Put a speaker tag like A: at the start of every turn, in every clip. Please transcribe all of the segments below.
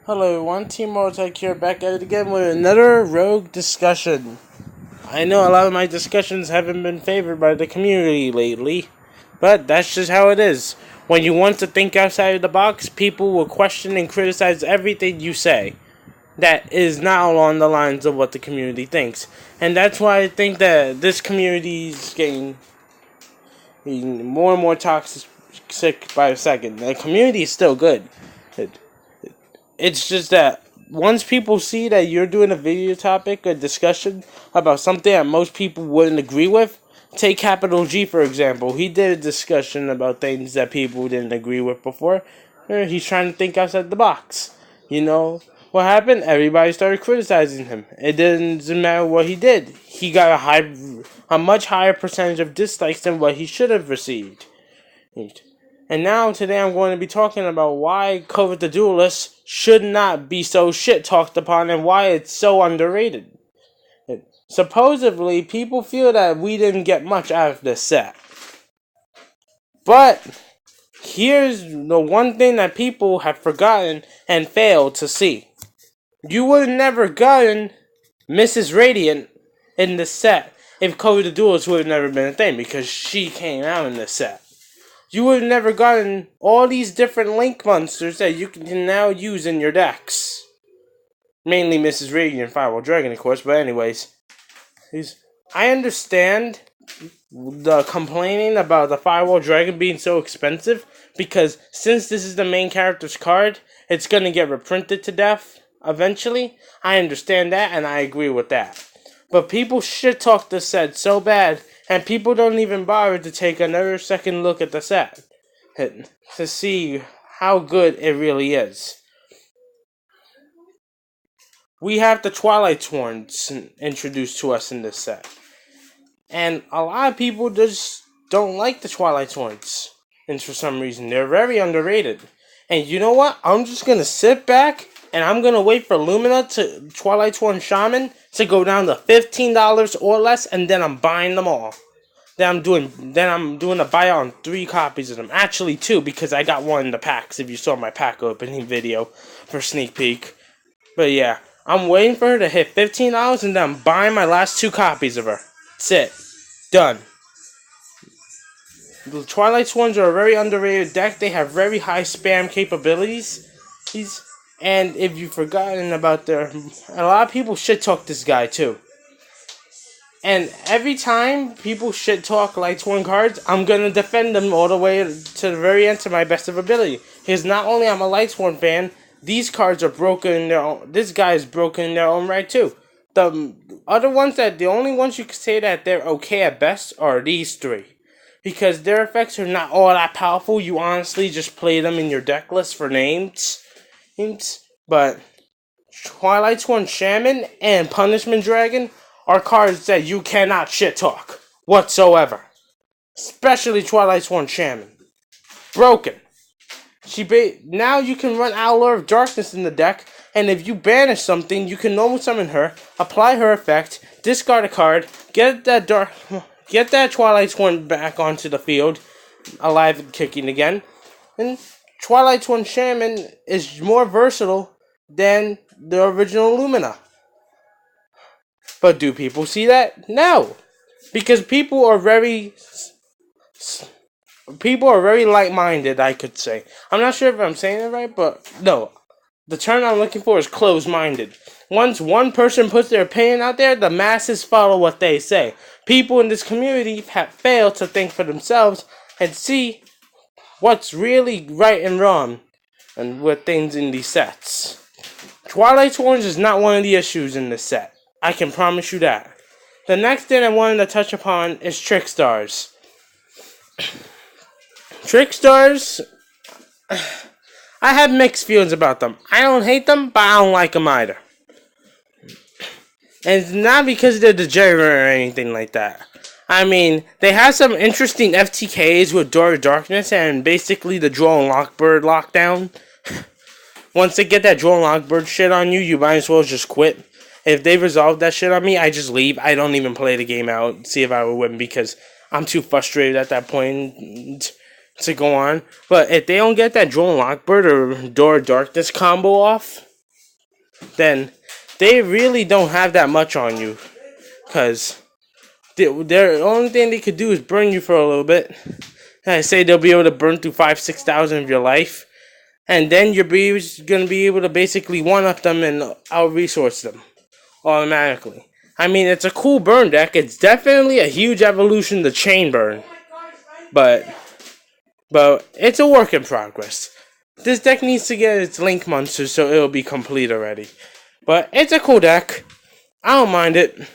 A: Hello everyone, Team Mortec here, back at it again with another rogue discussion. I know a lot of my discussions haven't been favored by the community lately, but that's just how it is. When you want to think outside of the box, people will question and criticize everything you say that is not along the lines of what the community thinks. And that's why I think that this community is getting more and more toxic by the second. The community is still good. It's just that once people see that you're doing a video topic, a discussion about something that most people wouldn't agree with, take Capital G for example. He did a discussion about things that people didn't agree with before. He's trying to think outside the box. You know what happened? Everybody started criticizing him. It doesn't matter what he did. He got a much higher percentage of dislikes than what he should have received. And now, today, I'm going to be talking about why COVID the Duelist should not be so shit talked upon and why it's so underrated. Supposedly, people feel that we didn't get much out of this set. But here's the one thing that people have forgotten and failed to see. You would have never gotten Mrs. Radiant in this set if COVID the Duelist would have never been a thing, because she came out in this set. You would have never gotten all these different link monsters that you can now use in your decks. Mainly Mrs. Radiant and Firewall Dragon, of course, but anyways. I understand the complaining about the Firewall Dragon being so expensive, because since this is the main character's card, it's going to get reprinted to death eventually. I understand that, and I agree with that. But people shit talk this set so bad, and people don't even bother to take another second look at the set to see how good it really is. We have the Twilight Sworns introduced to us in this set. And a lot of people just don't like the Twilight Sworns. And for some reason, they're very underrated. And you know what? I'm just going to sit back and I'm going to wait for Lumina to Twilight Sworn Shaman to go down to $15 or less, and then I'm buying them all. Then I'm doing a buy on 3 copies of them. Actually 2, because I got one in the packs if you saw my pack opening video for sneak peek. But yeah, I'm waiting for her to hit $15 and then I'm buying my last 2 copies of her. That's it. Done. The Twilight Sworns are a very underrated deck. They have very high spam capabilities. And if you've forgotten about a lot of people shit talk this guy too. And every time people shit talk Light Sworn cards, I'm gonna defend them all the way to the very end to my best of ability. Because not only I'm a Light Sworn fan, these cards are broken in their own. This guy is broken in their own right too. The only ones you can say that they're okay at best are these 3. Because their effects are not all that powerful. You honestly just play them in your deck list for names. But Twilight Sworn Shaman and Punishment Dragon are cards that you cannot shit talk whatsoever. Especially Twilight Sworn Shaman. Broken. Now you can run Owler of Darkness in the deck, and if you banish something, you can normal summon her, apply her effect, discard a card, get that Twilight Sworn back onto the field, alive and kicking again. And Twilight Sworn Shaman is more versatile than the original Lumina. But do people see that? No. Because people are very light-minded, I could say. I'm not sure if I'm saying it right, but no. The term I'm looking for is closed-minded. Once one person puts their opinion out there, the masses follow what they say. People in this community have failed to think for themselves and see what's really right and wrong and with things in these sets. Twilight Sworns is not one of the issues in this set. I can promise you that. The next thing I wanted to touch upon is Trickstars. Trickstars, I have mixed feelings about them. I don't hate them, but I don't like them either. And it's not because they're degenerate or anything like that. I mean, they have some interesting FTKs with Door of Darkness and basically the Droll and Lockbird lockdown. Once they get that Droll and Lockbird shit on you, you might as well just quit. If they resolve that shit on me, I just leave. I don't even play the game out, see if I would win, because I'm too frustrated at that point to go on. But if they don't get that Droll and Lockbird or Door of Darkness combo off, then they really don't have that much on you. Because the only thing they could do is burn you for a little bit. And I say they'll be able to burn through 5,000-6,000 of your life. And then you're going to be able to basically one-up them and out-resource them automatically. I mean, it's a cool burn deck. It's definitely a huge evolution to chain burn. But it's a work in progress. This deck needs to get its Link monsters so it'll be complete already. But it's a cool deck. I don't mind it.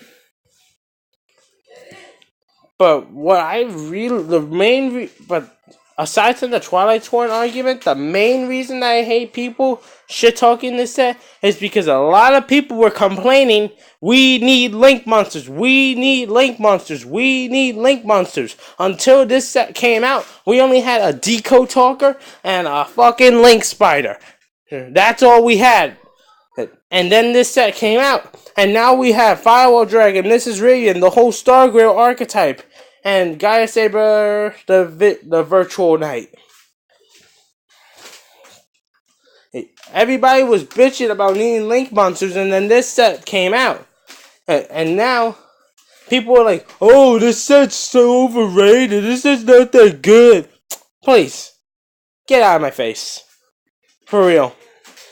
A: But what I really, but aside from the Twilight Sworn argument, the main reason I hate people shit-talking this set is because a lot of people were complaining, we need Link monsters, we need Link monsters, we need Link monsters. Until this set came out, we only had a Deco Talker and a fucking Link Spider. That's all we had. And then this set came out, and now we have Firewall Dragon, Mrs. Radiant, the whole Stargrail archetype, and Gaia Saber, the Virtual Knight. Everybody was bitching about needing Link monsters, and then this set came out. And now, people are like, oh, this set's so overrated, this is not that good. Please, get out of my face. For real.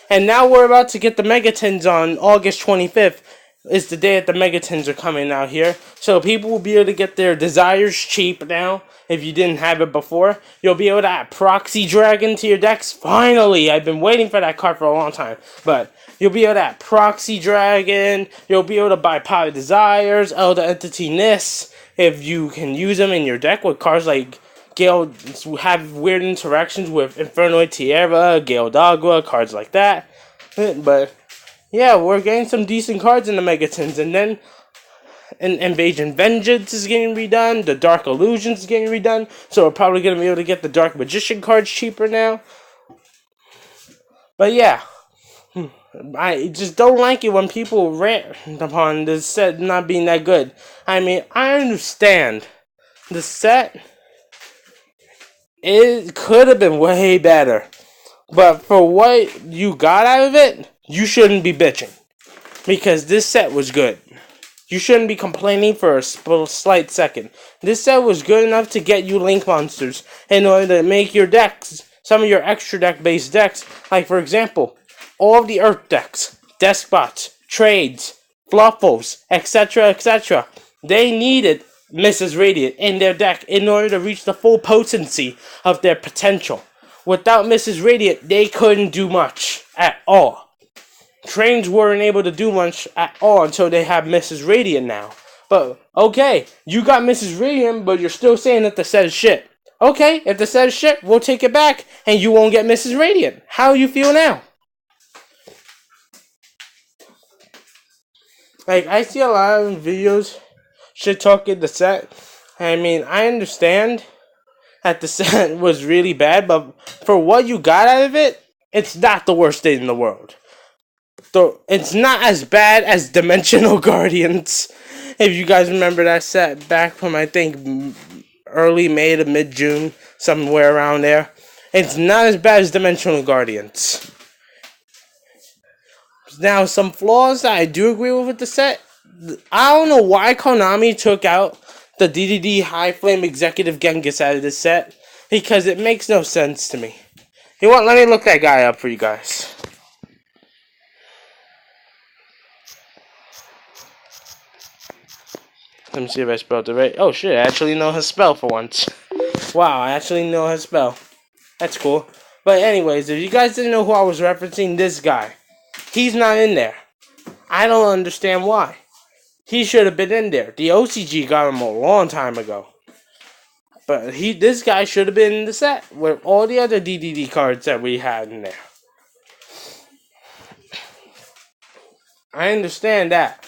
A: And now we're about to get the Megatins on August 25th. Is the day that the Megatins are coming out here. So people will be able to get their desires cheap now. If you didn't have it before. You'll be able to add Proxy Dragon to your decks. Finally! I've been waiting for that card for a long time. But you'll be able to add Proxy Dragon. You'll be able to buy Power Desires. Elder Entity Nis. If you can use them in your deck with cards like Gale, have weird interactions with Infernoid Tierra, Gale Dagua, cards like that. But yeah, we're getting some decent cards in the Megatins, and then Invasion Vengeance is getting redone, the Dark Illusions is getting redone, so we're probably going to be able to get the Dark Magician cards cheaper now. But yeah, I just don't like it when people rant upon this set not being that good. I mean, I understand the set, it could have been way better. But for what you got out of it, you shouldn't be bitching. Because this set was good. You shouldn't be complaining for a slight second. This set was good enough to get you Link monsters in order to make your decks, some of your extra deck-based decks, like for example, all of the Earth decks, Despots, Trades, Fluffles, etc., they needed Mrs. Radiant in their deck in order to reach the full potency of their potential. Without Mrs. Radiant, they couldn't do much at all. Trains weren't able to do much at all until they have Mrs. Radiant now. But, okay, you got Mrs. Radiant, but you're still saying that the set is shit. Okay, if the set is shit, we'll take it back, and you won't get Mrs. Radiant. How you feel now? Like, I see a lot of videos shit-talking the set. I mean, I understand that the set was really bad, but for what you got out of it, it's not the worst thing in the world. So it's not as bad as Dimensional Guardians. If you guys remember that set back from, I think, early May to mid-June, somewhere around there. It's not as bad as Dimensional Guardians. Now, some flaws that I do agree with the set. I don't know why Konami took out the DDD High Flame Executive Genghis out of this set. Because it makes no sense to me. You know what? Let me look that guy up for you guys. Let me see if I spelled it right. Oh shit, I actually know his spell for once. Wow, I actually know his spell. That's cool. But anyways, if you guys didn't know who I was referencing, this guy. He's not in there. I don't understand why. He should have been in there. The OCG got him a long time ago. But this guy should have been in the set with all the other DDD cards that we had in there. I understand that.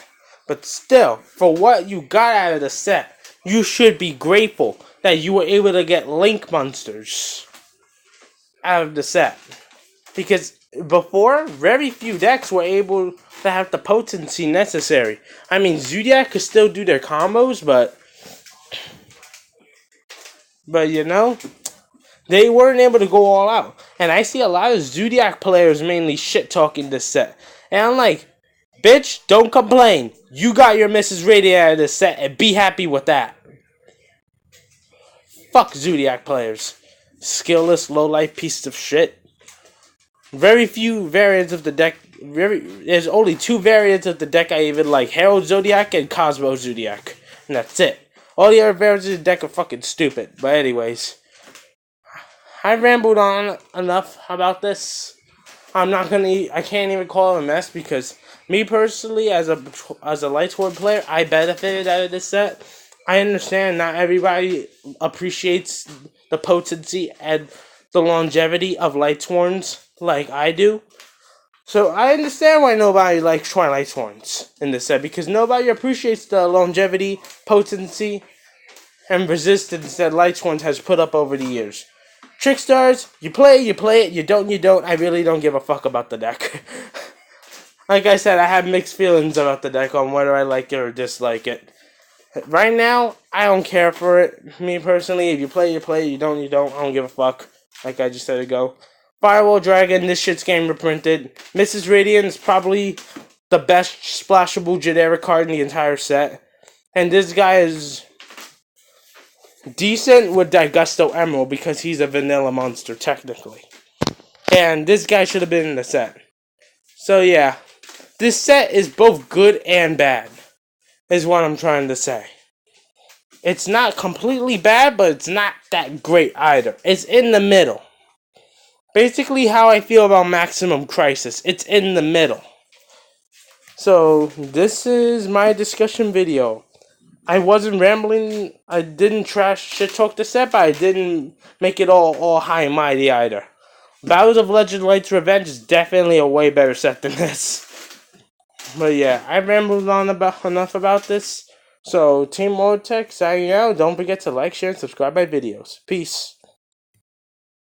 A: But still, for what you got out of the set, you should be grateful that you were able to get Link monsters out of the set. Because before, very few decks were able to have the potency necessary. I mean, Zodiac could still do their combos, but you know, They weren't able to go all out. And I see a lot of Zodiac players mainly shit talking this set. And I'm like, bitch, don't complain. You got your Mrs. Radiant out of this set and be happy with that. Fuck Zodiac players. Skillless, low-life pieces of shit. Very few variants of the deck. There's only 2 variants of the deck I even like. Herald Zodiac and Cosmo Zodiac. And that's it. All the other variants of the deck are fucking stupid. But anyways. I rambled on enough about this. I can't even call it a mess because me personally, as a Lightsworn player, I benefited out of this set. I understand not everybody appreciates the potency and the longevity of Lightsworns like I do. So I understand why nobody likes Twilight Sworns in this set, because nobody appreciates the longevity, potency, and resistance that Lightsworns has put up over the years. Trickstars, you play it, you don't. I really don't give a fuck about the deck. Like I said, I have mixed feelings about the deck on whether I like it or dislike it. Right now, I don't care for it. Me personally, if you play it, you don't. I don't give a fuck. Like I just said ago. Firewall Dragon, this shit's game reprinted. Mrs. Radiant is probably the best splashable generic card in the entire set. And this guy is decent with Daigusto Emerald because he's a vanilla monster, technically. And this guy should have been in the set. So yeah, this set is both good and bad, is what I'm trying to say. It's not completely bad, but it's not that great either. It's in the middle. Basically how I feel about Maximum Crisis. It's in the middle. So, this is my discussion video. I wasn't rambling. I didn't shit talk the set, but I didn't make it all high and mighty either. Battles of Legend Light's Revenge is definitely a way better set than this. But yeah, I rambled on enough about this. So, Team Molotech signing out. Don't forget to like, share, and subscribe my videos. Peace.